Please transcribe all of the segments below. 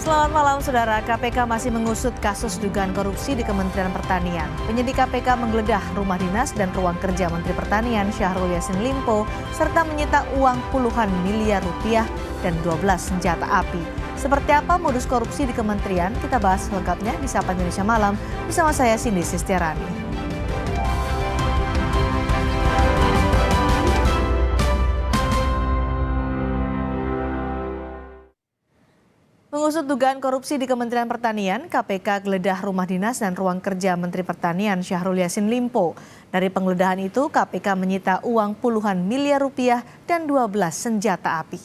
Selamat malam, Saudara. KPK masih mengusut kasus dugaan korupsi di Kementerian Pertanian. Penyidik KPK menggeledah rumah dinas dan ruang kerja Menteri Pertanian Syahrul Yassin Limpo, serta menyita uang puluhan miliar rupiah dan 12 senjata api. Seperti apa modus korupsi di kementerian? Kita bahas lengkapnya di Sapa Indonesia Malam bersama saya Cindy Sistiarani. Mengusut dugaan korupsi di Kementerian Pertanian, KPK geledah rumah dinas dan ruang kerja Menteri Pertanian Syahrul Yassin Limpo. Dari penggeledahan itu, KPK menyita uang puluhan miliar rupiah dan 12 senjata api.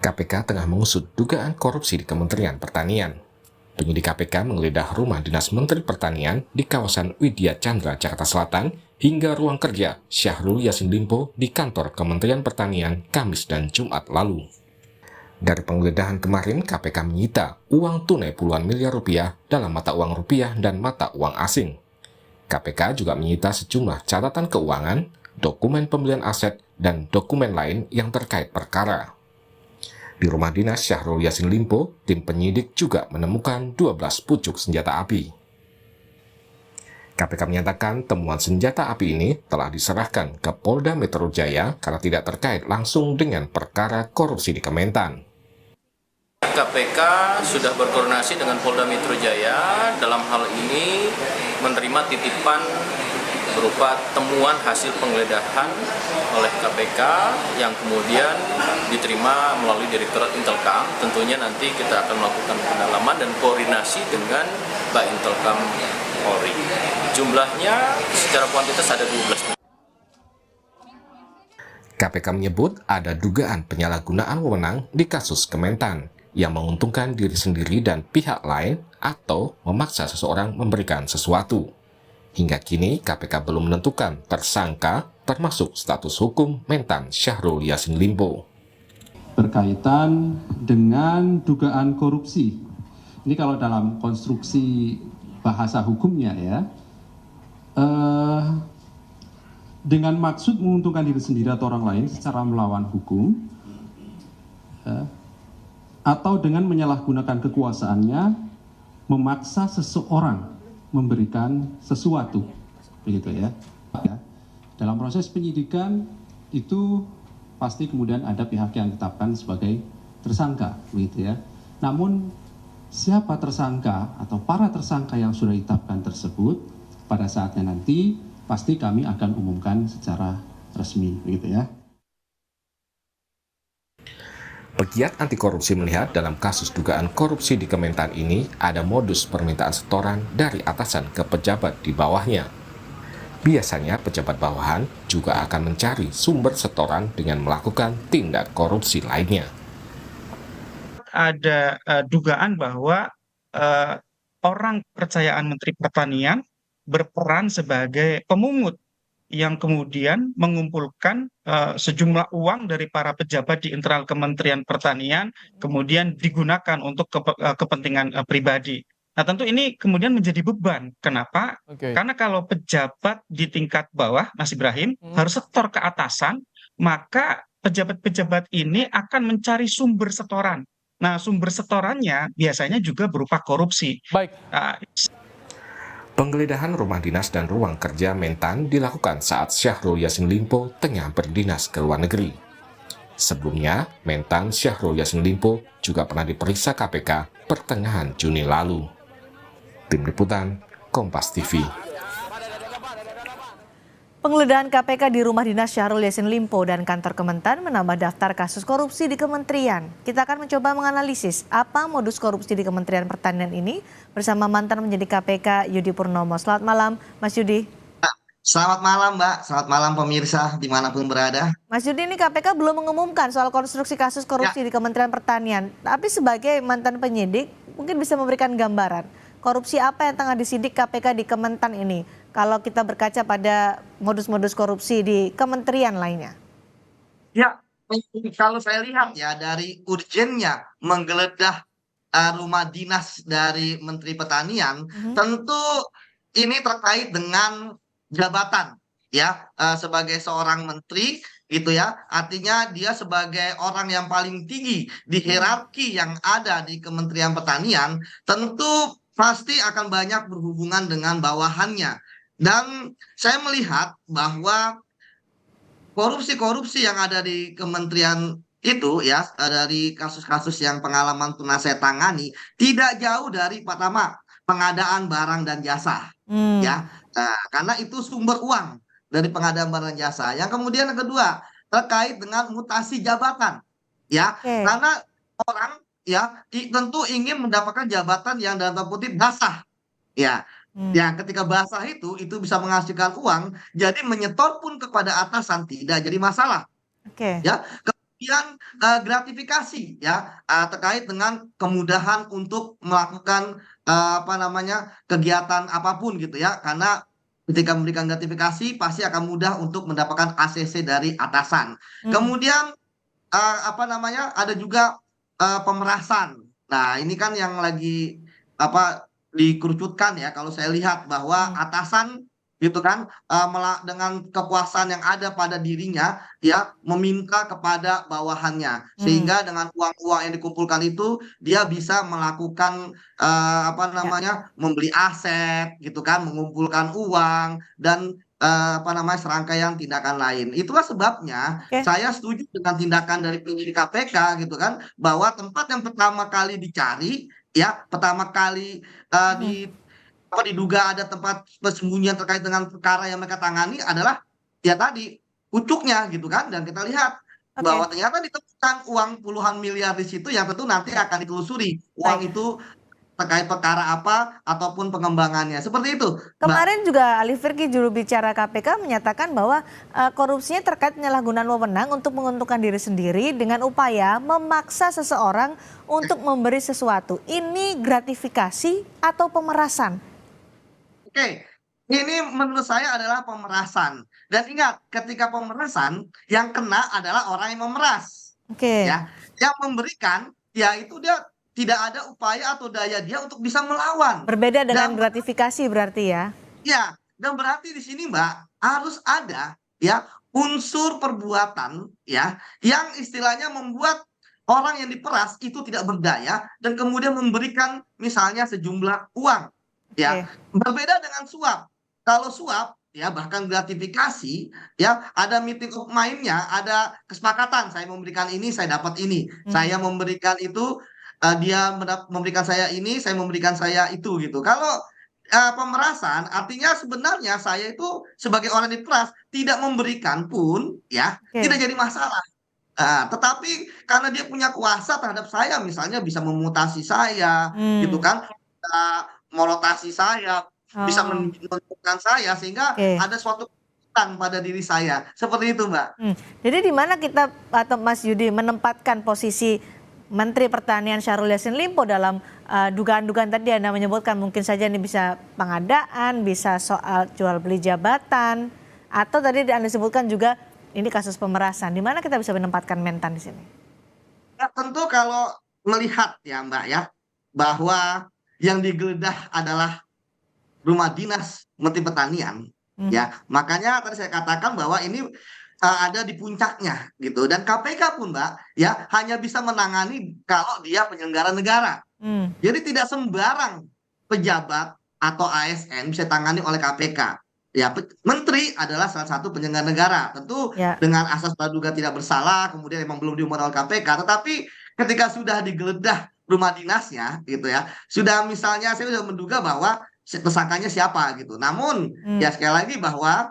KPK tengah mengusut dugaan korupsi di Kementerian Pertanian. Penyidik KPK menggeledah rumah dinas Menteri Pertanian di kawasan Widya Chandra, Jakarta Selatan, hingga ruang kerja Syahrul Yassin Limpo di kantor Kementerian Pertanian Kamis dan Jumat lalu. Dari penggeledahan kemarin, KPK menyita uang tunai puluhan miliar rupiah dalam mata uang rupiah dan mata uang asing. KPK juga menyita sejumlah catatan keuangan, dokumen pembelian aset, dan dokumen lain yang terkait perkara. Di rumah dinas Syahrul Yassin Limpo, tim penyidik juga menemukan 12 pucuk senjata api. KPK menyatakan temuan senjata api ini telah diserahkan ke Polda Metro Jaya karena tidak terkait langsung dengan perkara korupsi di Kementan. KPK sudah berkoordinasi dengan Polda Metro Jaya dalam hal ini menerima titipan berupa temuan hasil penggeledahan oleh KPK yang kemudian diterima melalui Direktorat Intelkam. Tentunya nanti kita akan melakukan pendalaman dan koordinasi dengan Mbak Intelkam Polri. Jumlahnya secara kuantitas ada 12. KPK menyebut ada dugaan penyalahgunaan wewenang di kasus Kementan yang menguntungkan diri sendiri dan pihak lain atau memaksa seseorang memberikan sesuatu. Hingga kini KPK belum menentukan tersangka termasuk status hukum Mentan Syahrul Yassin Limpo. Berkaitan dengan dugaan korupsi. Ini kalau dalam konstruksi bahasa hukumnya ya, dengan maksud menguntungkan diri sendiri atau orang lain secara melawan hukum, atau dengan menyalahgunakan kekuasaannya memaksa seseorang memberikan sesuatu, begitu ya. Dalam proses penyidikan itu pasti kemudian ada pihak yang ditetapkan sebagai tersangka, begitu ya. Namun siapa tersangka atau para tersangka yang sudah ditetapkan tersebut pada saatnya nanti pasti kami akan umumkan secara resmi, begitu ya. Pegiat anti korupsi melihat dalam kasus dugaan korupsi di Kementan ini ada modus permintaan setoran dari atasan ke pejabat di bawahnya. Biasanya pejabat bawahan juga akan mencari sumber setoran dengan melakukan tindak korupsi lainnya. Ada dugaan bahwa orang kepercayaan Menteri Pertanian berperan sebagai pemungut yang kemudian mengumpulkan sejumlah uang dari para pejabat di internal Kementerian Pertanian, kemudian digunakan untuk kepentingan pribadi. Nah, tentu ini kemudian menjadi beban. Kenapa? Karena kalau pejabat di tingkat bawah, Mas Ibrahim, harus setor ke atasan, maka pejabat-pejabat ini akan mencari sumber setoran. Nah, sumber setorannya biasanya juga berupa korupsi. Baik. Penggeledahan rumah dinas dan ruang kerja Mentan dilakukan saat Syahrul Yassin Limpo tengah berdinas ke luar negeri. Sebelumnya, Mentan Syahrul Yassin Limpo juga pernah diperiksa KPK pertengahan Juni lalu. Tim Liputan, Kompas TV. Penggeledahan KPK di rumah dinas Syahrul Yassin Limpo dan kantor Kementan menambah daftar kasus korupsi di kementerian. Kita akan mencoba menganalisis apa modus korupsi di Kementerian Pertanian ini bersama mantan penyidik KPK Yudi Purnomo. Selamat malam, Mas Yudi. Selamat malam, Mbak. Selamat malam pemirsa dimanapun berada. Mas Yudi, ini KPK belum mengumumkan soal konstruksi kasus korupsi di Kementerian Pertanian. Tapi sebagai mantan penyidik, mungkin bisa memberikan gambaran korupsi apa yang tengah disidik KPK di Kementan ini, kalau kita berkaca pada modus-modus korupsi di kementerian lainnya. Ya, kalau saya lihat ya dari urgennya menggeledah rumah dinas dari Menteri Pertanian, tentu ini terkait dengan jabatan ya, sebagai seorang menteri gitu ya. Artinya dia sebagai orang yang paling tinggi di hierarki yang ada di Kementerian Pertanian, tentu pasti akan banyak berhubungan dengan bawahannya. Dan saya melihat bahwa korupsi-korupsi yang ada di kementerian itu ya, dari kasus-kasus yang pengalaman pernah saya tangani, tidak jauh dari pertama pengadaan barang dan jasa Hmm. ya. Karena itu sumber uang dari pengadaan barang dan jasa. Yang kemudian yang kedua terkait dengan mutasi jabatan ya, Oke. karena orang ya tentu ingin mendapatkan jabatan yang dalam tanda kutip basah ya. Hmm. Ya, ketika basah itu bisa menghasilkan uang, jadi menyetor pun kepada atasan tidak jadi masalah Oke. ya. Kemudian gratifikasi ya, terkait dengan kemudahan untuk melakukan apa namanya kegiatan apapun gitu ya, karena ketika memberikan gratifikasi pasti akan mudah untuk mendapatkan ACC dari atasan. Hmm. Kemudian apa namanya ada juga pemerasan. Nah, ini kan yang lagi apa dikerucutkan ya, kalau saya lihat bahwa Hmm. atasan gitu kan dengan kekuasaan yang ada pada dirinya ya meminta kepada bawahannya, Hmm. sehingga dengan uang-uang yang dikumpulkan itu dia bisa melakukan apa Ya. namanya membeli aset gitu kan, mengumpulkan uang dan apa namanya serangkaian tindakan lain. Itulah sebabnya Oke. saya setuju dengan tindakan dari penyidik KPK gitu kan, bahwa tempat yang pertama kali dicari ya, pertama kali Hmm. diduga ada tempat persembunyian terkait dengan perkara yang mereka tangani adalah ya tadi pucuknya gitu kan, dan kita lihat bahwa Oke. ternyata ditemukan uang puluhan miliar di situ yang tentu nanti Ya. akan ditelusuri Baik. uang itu terkait perkara apa ataupun pengembangannya seperti itu, Mbak. Kemarin juga Ali Firki, juru bicara KPK, menyatakan bahwa korupsinya terkait penyalahgunaan wewenang untuk menguntungkan diri sendiri dengan upaya memaksa seseorang untuk memberi sesuatu. Ini gratifikasi atau pemerasan? Oke, ini menurut saya adalah pemerasan. Dan ingat, ketika pemerasan, yang kena adalah orang yang memeras. Oke. Ya, yang memberikan, ya itu dia tidak ada upaya atau daya dia untuk bisa melawan. Berbeda dengan Dan gratifikasi berarti ya? ya, dan berarti di sini Mbak harus ada ya unsur perbuatan ya yang istilahnya membuat orang yang diperas itu tidak berdaya dan kemudian memberikan misalnya sejumlah uang ya. Oke. Berbeda dengan suap. Kalau suap ya bahkan gratifikasi ya ada meeting of mind-nya, ada kesepakatan saya memberikan ini, saya dapat ini. Saya memberikan itu dia memberikan saya ini, saya memberikan saya itu gitu. Kalau pemerasan artinya sebenarnya saya itu sebagai orang diperas tidak memberikan pun ya tidak Oke. jadi masalah. Tetapi karena dia punya kuasa terhadap saya, misalnya bisa memutasi saya, gitu Hmm. kan, bisa merotasi saya, bisa Oh, menentukan saya, sehingga oke. ada suatu ketakutan pada diri saya. Seperti itu, Mbak. Jadi di mana kita atau Mas Yudi menempatkan posisi Menteri Pertanian Syahrul Yassin Limpo dalam dugaan-dugaan tadi Anda menyebutkan, mungkin saja ini bisa pengadaan, bisa soal jual beli jabatan, atau tadi Anda sebutkan juga ini kasus pemerasan. Di mana kita bisa menempatkan Mentan di sini? Ya, tentu kalau melihat ya, Mbak ya, bahwa yang digeledah adalah rumah dinas Menteri Pertanian, Mhm. ya makanya tadi saya katakan bahwa ini ada di puncaknya gitu, dan KPK pun Mbak ya hanya bisa menangani kalau dia penyelenggara negara. Hmm. Jadi tidak sembarang pejabat atau ASN bisa tangani oleh KPK. Ya, menteri adalah salah satu penyelenggara negara. Tentu Ya. dengan asas praduga tidak bersalah, kemudian memang belum diumumkan oleh KPK. Tetapi ketika sudah digeledah rumah dinasnya, gitu ya, sudah misalnya saya sudah menduga bahwa tersangkanya siapa gitu. Namun ya sekali lagi bahwa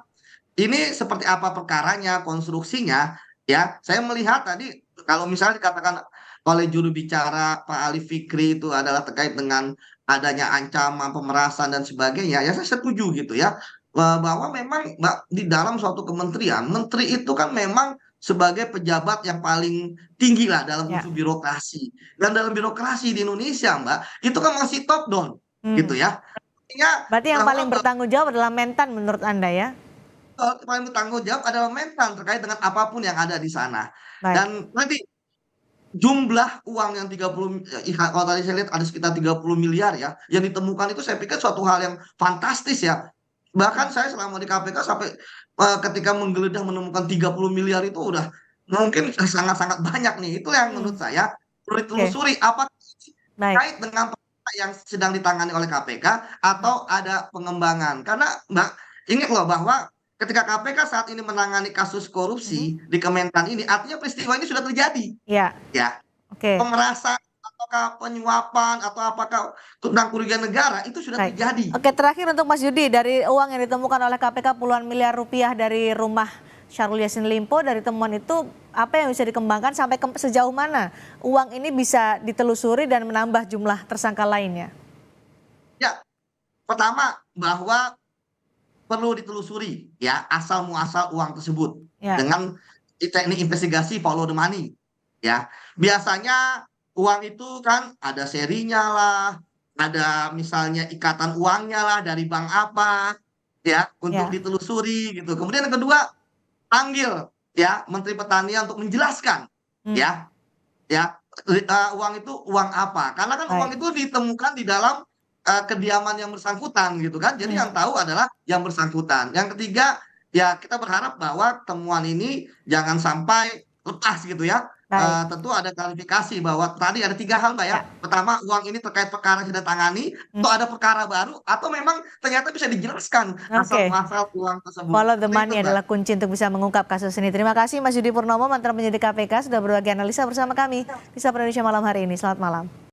ini seperti apa perkaranya, konstruksinya, ya saya melihat tadi kalau misalnya dikatakan oleh juru bicara Pak Ali Fikri itu adalah terkait dengan adanya ancaman pemerasan dan sebagainya, ya saya setuju gitu ya, bahwa memang Mbak di dalam suatu kementerian, menteri itu kan memang sebagai pejabat yang paling tinggi lah dalam Ya. unsur birokrasi. Dan dalam birokrasi di Indonesia Mbak, itu kan masih top down gitu ya. Artinya Berarti yang bahwa paling bertanggung jawab adalah Mentan menurut Anda ya? paling bertanggung jawab adalah Mentan terkait dengan apapun yang ada di sana. Baik. Dan nanti jumlah uang yang 30, kalau tadi saya lihat ada sekitar 30 miliar ya, yang ditemukan itu saya pikir suatu hal yang fantastis ya. Bahkan saya selama di KPK sampai ketika menggeledah menemukan 30 miliar itu udah mungkin sangat-sangat banyak nih. Itu yang menurut saya perlu Oke, ditelusuri apakah ini baik. terkait dengan perkara yang sedang ditangani oleh KPK atau ada pengembangan. Karena Mbak ingat loh bahwa ketika KPK saat ini menangani kasus korupsi di Kementan ini, artinya peristiwa ini sudah terjadi, Ya, ya. oke, Pemerasan ataukah penyuapan atau apakah tentang kerugian negara itu sudah baik. terjadi. Oke, terakhir untuk Mas Yudi, dari uang yang ditemukan oleh KPK puluhan miliar rupiah dari rumah Syahrul Yassin Limpo, dari temuan itu apa yang bisa dikembangkan sampai sejauh mana uang ini bisa ditelusuri dan menambah jumlah tersangka lainnya? Ya, pertama bahwa perlu ditelusuri ya asal muasal uang tersebut Ya, dengan teknik investigasi follow the money ya. Biasanya uang itu kan ada serinya lah, ada misalnya ikatan uangnya lah dari bank apa ya untuk ya, ditelusuri gitu. Kemudian yang kedua, panggil ya Menteri Pertanian untuk menjelaskan hmm, ya uang itu uang apa? Karena kan uang baik. itu ditemukan di dalam kediaman yang bersangkutan gitu kan. Jadi Hmm, yang tahu adalah yang bersangkutan. Yang ketiga, ya kita berharap bahwa temuan ini jangan sampai lepas gitu ya. baik. Tentu ada klarifikasi bahwa tadi ada 3 hal Mbak ya. Ya, Pertama, uang ini terkait perkara yang sudah tangani, hmm, atau ada perkara baru, atau memang ternyata bisa dijelaskan asal oke. muasal uang tersebut. Follow the Seperti itu money Mbak. adalah kunci untuk bisa mengungkap kasus ini. Terima kasih Mas Yudi Purnomo, mantan penyidik KPK, sudah berbagi analisa bersama kami di Sapa Indonesia malam hari ini. Selamat malam.